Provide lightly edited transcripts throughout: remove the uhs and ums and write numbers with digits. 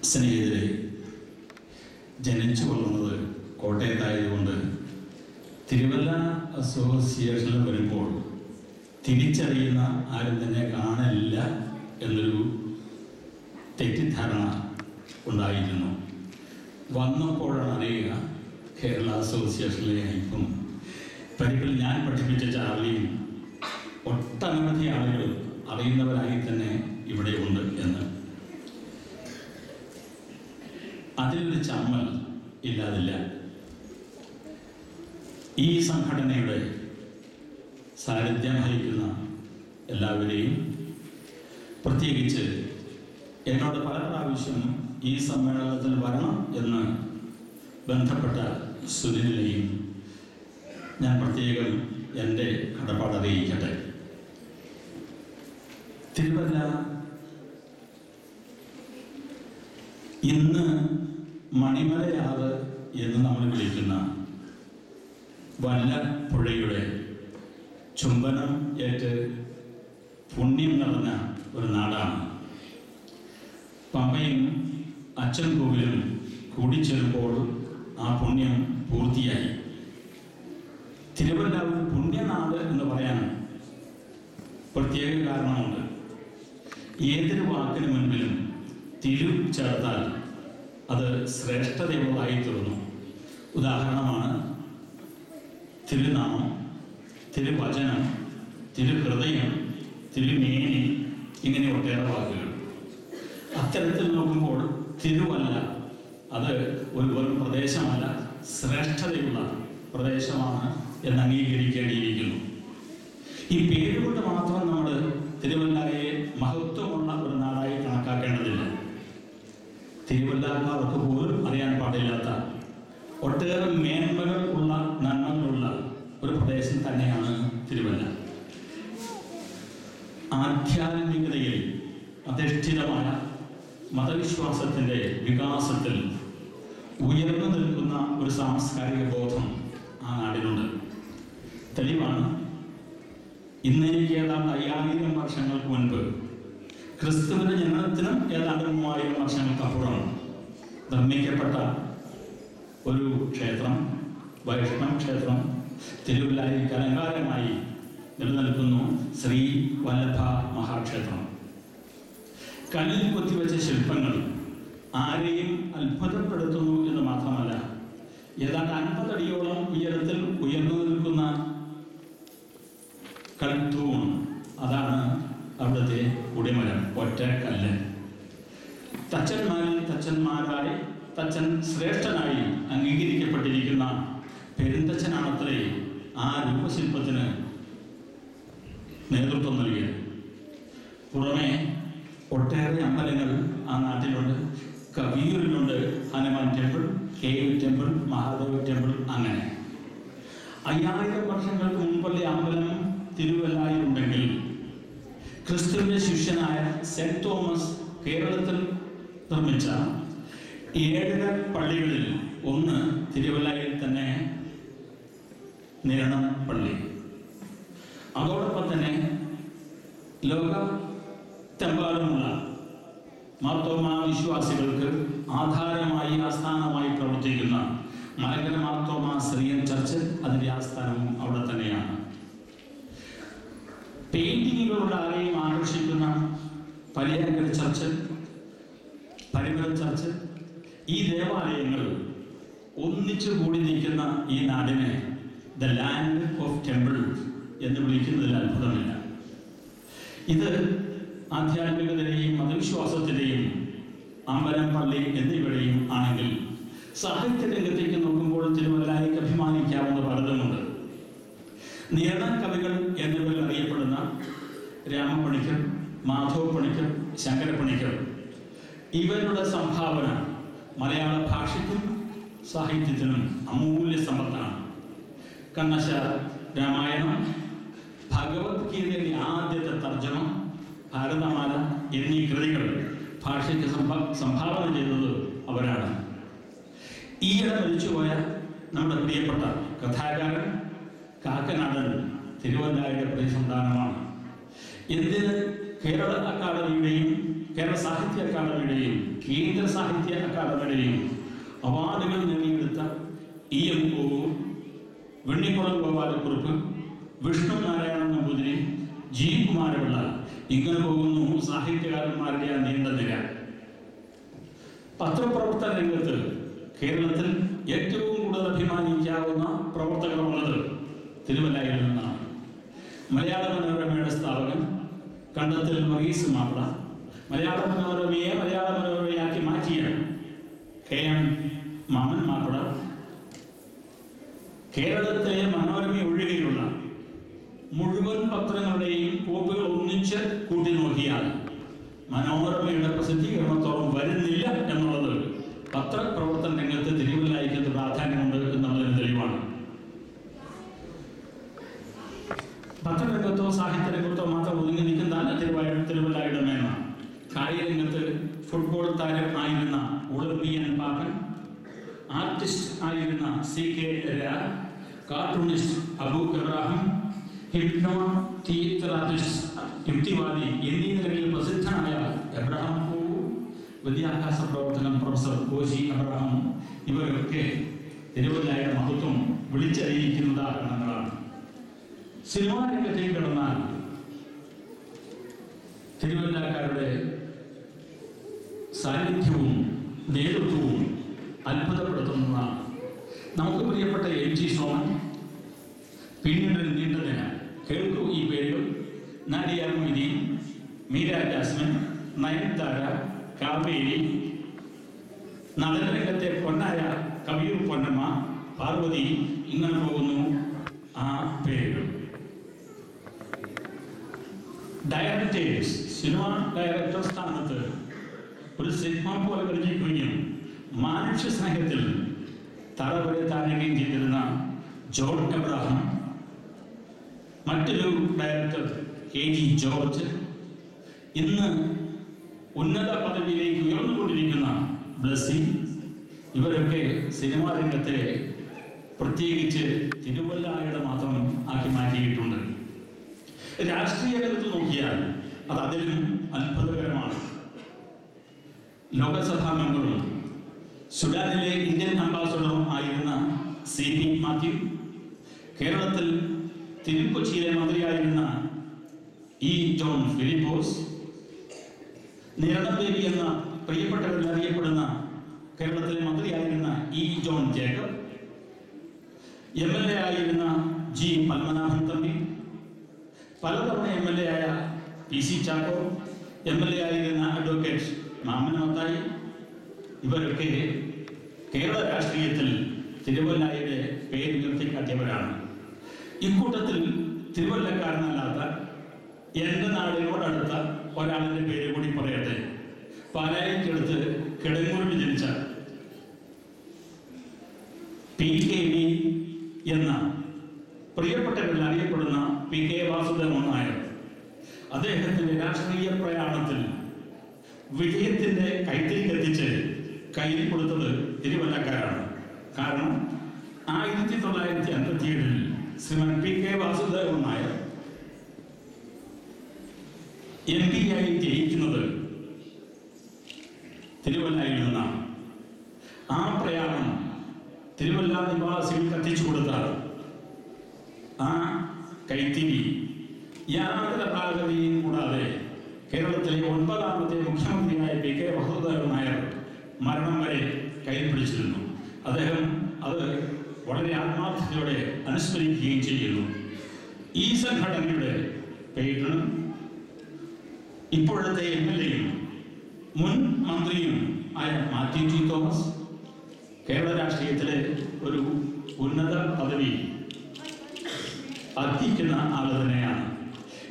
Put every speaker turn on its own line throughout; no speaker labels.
സ്നേഹിതരെ, ജനിച്ചു വളർന്നത് കോട്ടയത്തായതുകൊണ്ട് തിരുവല്ല അസോസിയേഷനിൽ വരുമ്പോൾ തിരിച്ചറിയുന്ന ആരും തന്നെ കാണില്ല എന്നൊരു തെറ്റിദ്ധാരണ ഉണ്ടായിരുന്നു. വന്നപ്പോഴാണ് അറിയുക കേരള അസോസിയേഷനിലെ ഇപ്പം പരിപ്പിൽ ഞാൻ പഠിപ്പിച്ച ചാർലിയും ഒട്ടനവധി ആളുകൾ അറിയുന്നവരായി തന്നെ ഇവിടെ ഉണ്ട് എന്ന്. അതിലൊരു ചമ്മൽ ഇല്ലാതില്ല. ഈ സംഘടനയുടെ സാന്നിധ്യം വഹിക്കുന്ന എല്ലാവരെയും, പ്രത്യേകിച്ച് എന്നോട് പല പ്രാവശ്യം ഈ സമ്മേളനത്തിൽ വരണം എന്ന് ബന്ധപ്പെട്ട സുനിലിനെയും ഞാൻ പ്രത്യേകം എൻ്റെ കടപ്പാട് അറിയിക്കട്ടെ. തിരുവല്ല ഇന്ന് മണിമലയാറ് എന്ന് നമ്മൾ വിളിക്കുന്ന വല്ലപ്പുഴയുടെ ചുംബനം ഏറ്റ് പുണ്യം നിറഞ്ഞ ഒരു നാടാണ്. പമ്പയും അച്ചൻകോവിലും കൂടിച്ചേരുമ്പോൾ ആ പുണ്യം പൂർത്തിയായി. തിരുവല്ല ഒരു പുണ്യനാട് എന്ന് പറയാൻ പ്രത്യേക കാരണമുണ്ട്. ഏതൊരു വാക്കിന് മുൻപിലും തിരു ചേർത്താൽ അത് ശ്രേഷ്ഠതയുള്ളതായി തീർന്നു. ഉദാഹരണമാണ് തിരുനാമം, തിരുവചനം, തിരുഹൃദയം, തിരുമേനി, ഇങ്ങനെ ഒട്ടേറെ വാക്കുകൾ. അത്തരത്തിൽ നോക്കുമ്പോൾ തിരുവല്ല അത് ഒരു പ്രദേശമല്ല, ശ്രേഷ്ഠതയുള്ള പ്രദേശമാണ് എന്ന് അംഗീകരിക്കേണ്ടിയിരിക്കുന്നു. ഈ പേരുകൊണ്ട് മാത്രം നമ്മൾ തിരുവല്ലയെ മഹത്വമുള്ള ഒരു നാടായി കണക്കാക്കേണ്ടതില്ല. തിരുവല്ലക്കാർക്ക് പോലും അറിയാൻ പാടില്ലാത്ത ഒട്ടേറെ മേന്മകൾ ഉള്ള, നന്മകളുള്ള ഒരു പ്രദേശം തന്നെയാണ് തിരുവല്ല. ആധ്യാത്മികതയിൽ അധിഷ്ഠിതമായ മതവിശ്വാസത്തിൻ്റെ വികാസത്തിൽ ഉയർന്നു നിൽക്കുന്ന ഒരു സാംസ്കാരിക ബോധം ആ നാടിനുണ്ട്. തെളിവാണ് ഇന്നേക്ക് ഏതാണ്ട് 5000 വർഷങ്ങൾക്ക് മുൻപ്, ക്രിസ്തുവിന്റെ ജനനത്തിനും ഏതാണ്ട് 3000 വർഷങ്ങൾക്കപ്പുറം നിർമ്മിക്കപ്പെട്ട ഒരു ക്ഷേത്രം, വൈഷ്ണവ ക്ഷേത്രം തിരുവല്ലയിൽ അലങ്കാരമായി നിലനിൽക്കുന്നു. ശ്രീ വല്ലഭ മഹാക്ഷേത്രം. കല്ലിൽ കൊത്തിവെച്ച ശില്പങ്ങൾ ആരെയും അത്ഭുതപ്പെടുത്തുന്നു എന്ന് മാത്രമല്ല, ഏതാണ്ട് 50 അടിയോളം ഉയരത്തിൽ ഉയർന്നു നിൽക്കുന്ന കൽത്തൂൺ, അതാണ് അവിടുത്തെ കുടിമരം, ഒറ്റ കല്ല്. തച്ചന്മാരിൽ തച്ചന്മാരായി, തച്ചൻ ശ്രേഷ്ഠനായി അംഗീകരിക്കപ്പെട്ടിരിക്കുന്ന പെരുന്തച്ചനാണത്രേ ആ രൂപശില്പത്തിന് നേതൃത്വം നൽകിയത്. പുറമെ ഒട്ടേറെ അമ്പലങ്ങൾ ആ നാട്ടിലുണ്ട്. കവിയൂരിലുണ്ട് Hanuman temple, cave temple, Mahadev temple. അങ്ങനെ 5000 വർഷങ്ങൾക്ക് മുമ്പുള്ള അമ്പലം തിരുവല്ലയിലുണ്ടെങ്കിൽ ക്രിസ്തുവിന്റെ ശിഷ്യനായ സെന്റ് തോമസ് കേരളത്തിൽ നിർമ്മിച്ച 7 പള്ളികളിൽ ഒന്ന് തിരുവല്ലയിൽ തന്നെ നിരണം പള്ളി. അതോടൊപ്പം തന്നെ ലോകത്തെമ്പാടുമുള്ള മാർത്തോമാ വിശ്വാസികൾക്ക് ആധാരമായി, ആസ്ഥാനമായി പ്രവർത്തിക്കുന്ന മലങ്കര മാർത്തോമാ സിറിയൻ ചർച്ച്, അതിൻ്റെ ആസ്ഥാനവും അവിടെ തന്നെയാണ്. പെയിന്റിങ്ങുകളുടെ ആരെയും ആകർഷിക്കുന്ന പരിയാങ്കൽ ചർച്ച്, പരിമല ചർച്ച്, ഈ ദേവാലയങ്ങൾ ഒന്നിച്ചു കൂടി നിൽക്കുന്ന ഈ നാടിനെ ദ ലാൻഡ് ഓഫ് ടെമ്പിൾ എന്ന് വിളിക്കുന്നതിൽ അത്ഭുതമില്ല. ഇത് ആധ്യാത്മികതയുടെയും മതവിശ്വാസത്തിൻ്റെയും അമ്പലം, പള്ളി എന്നിവയുടെയും ആണെങ്കിൽ, സാഹിത്യ രംഗത്തേക്ക് നോക്കുമ്പോൾ തിരുവല്ലയ്ക്ക് അഭിമാനിക്കാവുന്ന പലതുമുണ്ട്. നിരണം കവികൾ എന്നിവരിൽ അറിയപ്പെടുന്ന രാമപണിക്കർ, മാധവ പണിക്കർ, ശങ്കരപ്പണിക്കർ, ഇവരുടെ സംഭാവന മലയാള ഭാഷയ്ക്കും സാഹിത്യത്തിനും അമൂല്യ സമ്പത്താണ്. കണ്ണശ രാമായണം, ഭഗവത്ഗീതയിലെ ആദ്യത്തെ തർജ്ജമ, ഭാരതമാല എന്നീ കൃതികൾ ഭാഷയ്ക്ക് സംഭാവന ചെയ്തത് അവരാണ്. ഈയിടെ മരിച്ചുപോയ നമ്മുടെ പ്രിയപ്പെട്ട കഥാകാരൻ കാക്കനാടൻ തിരുവല്ലയുടെ പ്രതിസന്ധാനമാണ്. എന്തിന് കേരള അക്കാദമിയുടെയും കേരള സാഹിത്യ അക്കാദമിയുടെയും കേന്ദ്ര സാഹിത്യ അക്കാദമിയുടെയും അവാർഡുകൾ നേടിയെടുത്ത EM കോവൂർ, വെണ്ണിക്കുളം ഗോപാലക്കുറുപ്പ്, വിഷ്ണു നാരായണൻ നമ്പൂതിരി, G. കുമാരപിള്ള, ഇങ്ങനെ പോകുന്നു സാഹിത്യകാരന്മാരുടെ ആ നീണ്ട നിര. പത്രപ്രവർത്തന രംഗത്ത് കേരളത്തിൽ ഏറ്റവും കൂടുതൽ അഭിമാനിക്കാവുന്ന പ്രവർത്തകരുള്ളത് തിരുവല്ലയിൽ നിന്നാണ്. മലയാള മനോരമയുടെ സ്ഥാപകൻ കണ്ടത്തിൽ വർഗീസ് മാപ്പിള, മലയാള മനോരമയാക്കി മാറ്റിയ KM മാമൻ മാപ്പിള, കേരളത്തിലെ മനോരമ ഒഴികെയുള്ള മുഴുവൻ പത്രങ്ങളുടെയും കോപ്പുകൾ ഒന്നിച്ച് കൂട്ടി നോക്കിയാൽ മനോരമയുടെ പ്രസിദ്ധീകരണത്തോളം വരുന്നില്ല എന്നുള്ളത് പത്രപ്രവർത്തന രംഗത്ത് തിരുവല്ലയ്ക്ക് പ്രാധാന്യമുണ്ട് എന്നുള്ളതിന് തെളിവാണ്. പത്രരംഗത്തോ സാഹിത്യ രംഗത്തോ മാത്രം ഒതുങ്ങി നിൽക്കുന്നതാണ് തിരുവല്ലയുടെ മേന്മ. കായിക രംഗത്ത് ഫുട്ബോൾ താരം ആയിരുന്ന ഒളിമ്പിയൻ പാപ്പൻ, ആർട്ടിസ്റ്റ് ആയിരുന്ന CK രാജ്, കാർട്ടൂണിസ്റ്റ് അബു ഇബ്രാഹിം, യുക്തിവാദി എന്നീ നിലകളിൽ പ്രസിദ്ധനായ എബ്രഹാം കോവൂർ, വിദ്യാഭ്യാസ പ്രവർത്തകൻ പ്രൊഫസർ കോശി അബ്രഹാം, ഇവരൊക്കെ തിരുവല്ലയുടെ മഹത്വം വിളിച്ചറിയിക്കുന്ന ഉദാഹരണങ്ങളാണ്. സിനിമാ രംഗത്തേക്ക് കടന്നാൽ തിരുവല്ലക്കാരുടെ സാന്നിധ്യവും നേതൃത്വവും അത്ഭുതപ്പെടുത്തുന്നതാണ്. നമുക്ക് പ്രിയപ്പെട്ട MG സോമൻ, പിന്നീട് നീണ്ട നില, കേൾക്കൂ ഈ പേരുകൾ: നാഡിയ മൊയ്തീൻ, മീര ജാസ്മിൻ, നയൻതാര, കാവേരി, നടനരംഗത്തെ പൊന്നായ കവിയൂർ പൊന്നമ്മ, പാർവതി, ഇങ്ങനെ പോകുന്നു ആ പേരുകൾ. ഡയറക്ടേഴ്സ്, സിനിമ ഡയറക്ടർ സ്ഥാനത്ത് ഒരു സിനിമ പോലെ കളിക്കുകയും മാനുഷ്യ സ്നേഹത്തിൽ തറവരെ താഴുകയും ചെയ്തിരുന്ന ജോൺ എബ്രഹാം, മറ്റൊരു ഡയറക്ടർ KG ജോർജ്, ഇന്ന് ഉന്നത പദവിയിലേക്ക് ഉയർന്നുകൊണ്ടിരിക്കുന്ന ബ്ലസ്സി, ഇവരൊക്കെ സിനിമാ രംഗത്തെ പ്രത്യേകിച്ച് തിരുവല്ലയുടെ മാത്രം ആക്കി മാറ്റിയിട്ടുണ്ട്. രാഷ്ട്രീയ രംഗത്ത് നോക്കിയാൽ അത് അതിലും അത്ഭുതകരമാണ്. ലോകസഭാ മെമ്പറും സുഡാനിലെ ഇന്ത്യൻ അംബാസഡറും ആയിരുന്ന CP മാത്യു, കേരളത്തിൽ തിരുക്കൊച്ചിയിലെ മന്ത്രിയായിരുന്ന E. ജോൺ ഫിലിപ്പോസ്, നിരണബേബി എന്ന പ്രിയപ്പെട്ടവരിൽ അറിയപ്പെടുന്ന കേരളത്തിലെ മന്ത്രിയായിരുന്ന E. ജോൺ ജേക്കബ്, MLA ആയിരുന്ന G. പത്മനാഭൻ തമ്പി, പലതവണ MLA ആയ PC ചാക്കോ, MLA ആയിരുന്ന അഡ്വക്കേറ്റ് മാമൻ മത്തായി, ഇവരൊക്കെ കേരള രാഷ്ട്രീയത്തിൽ തിരുവല്ലയുടെ പേര് ഉയർത്തിക്കാട്ടിയവരാണ്. ഇക്കൂട്ടത്തിൽ തിരുവല്ലക്കാരനല്ലാത്ത എൻ്റെ നാടിനോടടുത്ത ഒരാളിൻ്റെ പേര് കൂടി പറയട്ടെ. പാലായിക്കടുത്ത് കിടങ്ങൂരിൽ ജനിച്ച PKV എന്ന പ്രിയപ്പെട്ടവരിൽ അറിയപ്പെടുന്ന PK വാസുദേവൻ നായർ. അദ്ദേഹത്തിൻ്റെ രാഷ്ട്രീയ പ്രയാണത്തിൽ വിജയത്തിൻ്റെ കൈത്തിരി കത്തിച്ച് കയ്യിൽ കൊടുത്തത് തിരുവല്ലക്കാരാണ്. കാരണം 1957 ശ്രീമൻ PK വാസുദേവൻ നായർ MP ആയി ജയിക്കുന്നത് തിരുവല്ലയിൽ നിന്നാണ്. ആ പ്രയാണം തിരുവല്ല നിവാസികൾ കത്തിച്ചു കൊടുത്ത ആ കൈത്തിരി യാതൊരു അപാകതയും കൂടാതെ കേരളത്തിലെ 9ാമത്തെ മുഖ്യമന്ത്രിയായ PK വാസുദേവൻ നായർ മരണം വരെ കയ്യിൽ പിടിച്ചിരുന്നു. അദ്ദേഹം അത് വളരെ ആത്മാർത്ഥതയോടെ അനുസ്മരിക്കുകയും ചെയ്യുന്നു. ഈ സംഘടനയുടെ പേരിന് ഇപ്പോഴത്തെ MLA-യും മുൻ മന്ത്രിയും ആയ മാത്യു T. തോമസ് കേരള രാഷ്ട്രീയത്തിലെ ഒരു ഉന്നത പദവി അർഹിക്കുന്ന ആൾ തന്നെയാണ്.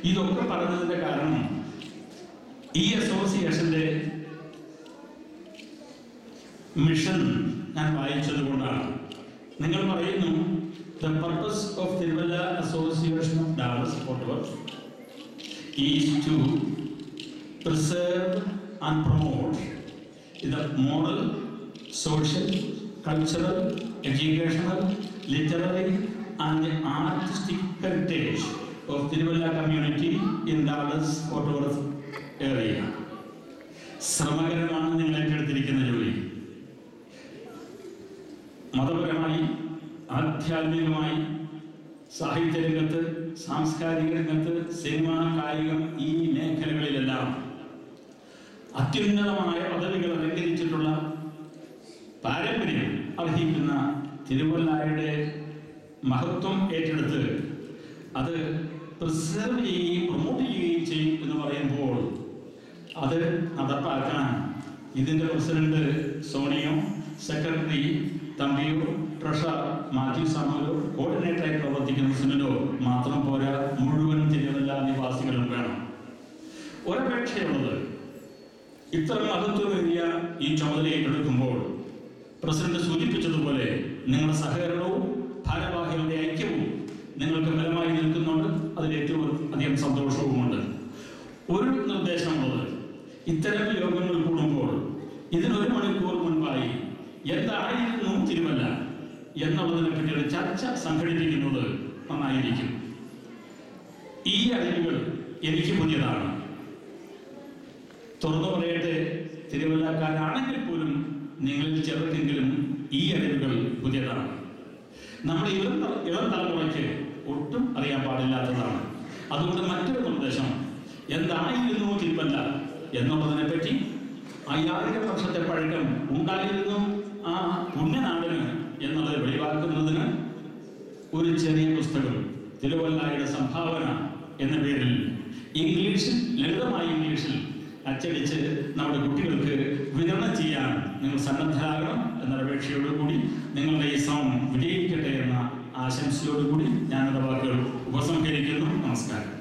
ഇതൊക്കെ പറഞ്ഞതിൻ്റെ കാരണം ഈ അസോസിയേഷന്റെ മിഷൻ ഞാൻ വായിച്ചത് കൊണ്ടാണ്. നിങ്ങൾ പറയുന്നു, the purpose of Tiruvalla Association of Dallas Fort Worth is to preserve and promote the moral, social, cultural, educational, literary and artistic heritage of Tiruvalla community in Dallas Fort Worth area. ശ്രമകരമാണ് നിങ്ങൾ ഏറ്റെടുത്തിരിക്കുന്ന ജോലി. മതപരമായി, ആധ്യാത്മികമായി, സാഹിത്യരംഗത്ത്, സാംസ്കാരിക രംഗത്ത്, cinema, കായികം, ഈ മേഖലകളിലെല്ലാം അത്യുന്നതമായ പദവികൾ അലങ്കരിച്ചിട്ടുള്ള പാരമ്പര്യം അർഹിക്കുന്ന തിരുവല്ലായുടെ മഹത്വം ഏറ്റെടുത്ത് അത് പ്രിസർവ് ചെയ്യുകയും പ്രൊമോട്ട് ചെയ്യുകയും ചെയ്യും എന്ന് പറയുമ്പോൾ അത് നടപ്പാക്കാൻ ഇതിൻ്റെ പ്രസിഡന്റ് സോണിയോ, സെക്രട്ടറി തമ്പിയോ, ട്രഷറർ മാത്യു സാമുവലോ, കോർഡിനേറ്ററായി പ്രവർത്തിക്കുന്ന സുനിലോ മാത്രം പോരാ, മുഴുവൻ തിരുവല്ല നിവാസികളും വേണം. ഒരപേക്ഷയുള്ളത്, ഇത്ര മഹത്വമേറിയ ഈ ചുമതല ഏറ്റെടുക്കുമ്പോൾ പ്രസിഡന്റ് സൂചിപ്പിച്ചതുപോലെ നിങ്ങളുടെ സഹകരണവും ഭാരവാഹികളുടെ ഐക്യവും നിങ്ങൾക്ക് ബലമായി നിൽക്കുന്നുണ്ട്. അതിൽ ഏറ്റവും അധികം സന്തോഷവുമുണ്ട്. ഒരു നിർദ്ദേശമുള്ളത്, ഇത്തരം യോഗങ്ങൾ കൂടുമ്പോൾ ഇതിനൊരു മണിക്കൂർ മുൻപായി എന്തായിരുന്നു തിരുവല്ല എന്നുള്ളതിനെ പറ്റി ഒരു ചർച്ച സംഘടിപ്പിക്കുന്നത് നന്നായിരിക്കും. ഈ അറിവുകൾ എനിക്ക് പുതിയതാണ്. തുറന്നു പറയട്ടെ, തിരുവല്ലക്കാരാണെങ്കിൽ പോലും നിങ്ങളിൽ ചിലർക്കെങ്കിലും ഈ അറിവുകൾ പുതിയതാണ്. നമ്മുടെ ഇളം തലമുറയ്ക്ക് ഒട്ടും അറിയാൻ പാടില്ലാത്തതാണ്. അതുകൊണ്ട് മറ്റൊരു നിർദ്ദേശം, എന്തായിരുന്നു തിരുവല്ല എന്നുള്ളതിനെ പറ്റി 5000 വർഷത്തെ പഴക്കം ഉണ്ടായിരുന്നു ആ പുണ്യനാടിന് എന്നുള്ളത് വെളിവാക്കുന്നതിന് ഒരു ചെറിയ പുസ്തകം, തിരുവല്ലായുടെ സംഭാവന എന്ന പേരിൽ ഇംഗ്ലീഷിൽ, ലളിതമായ ഇംഗ്ലീഷിൽ അച്ചടിച്ച് നമ്മുടെ കുട്ടികൾക്ക് വിതരണം ചെയ്യാൻ നിങ്ങൾ സന്നദ്ധരാകണം എന്നൊരപേക്ഷയോടുകൂടി നിങ്ങളുടെ ഈ ശ്രമം വിജയിക്കട്ടെ എന്ന ആശംസയോടുകൂടി ഞാനെൻ്റെ വാക്കുകൾ ഉപസംഹരിക്കുന്നു. നമസ്കാരം.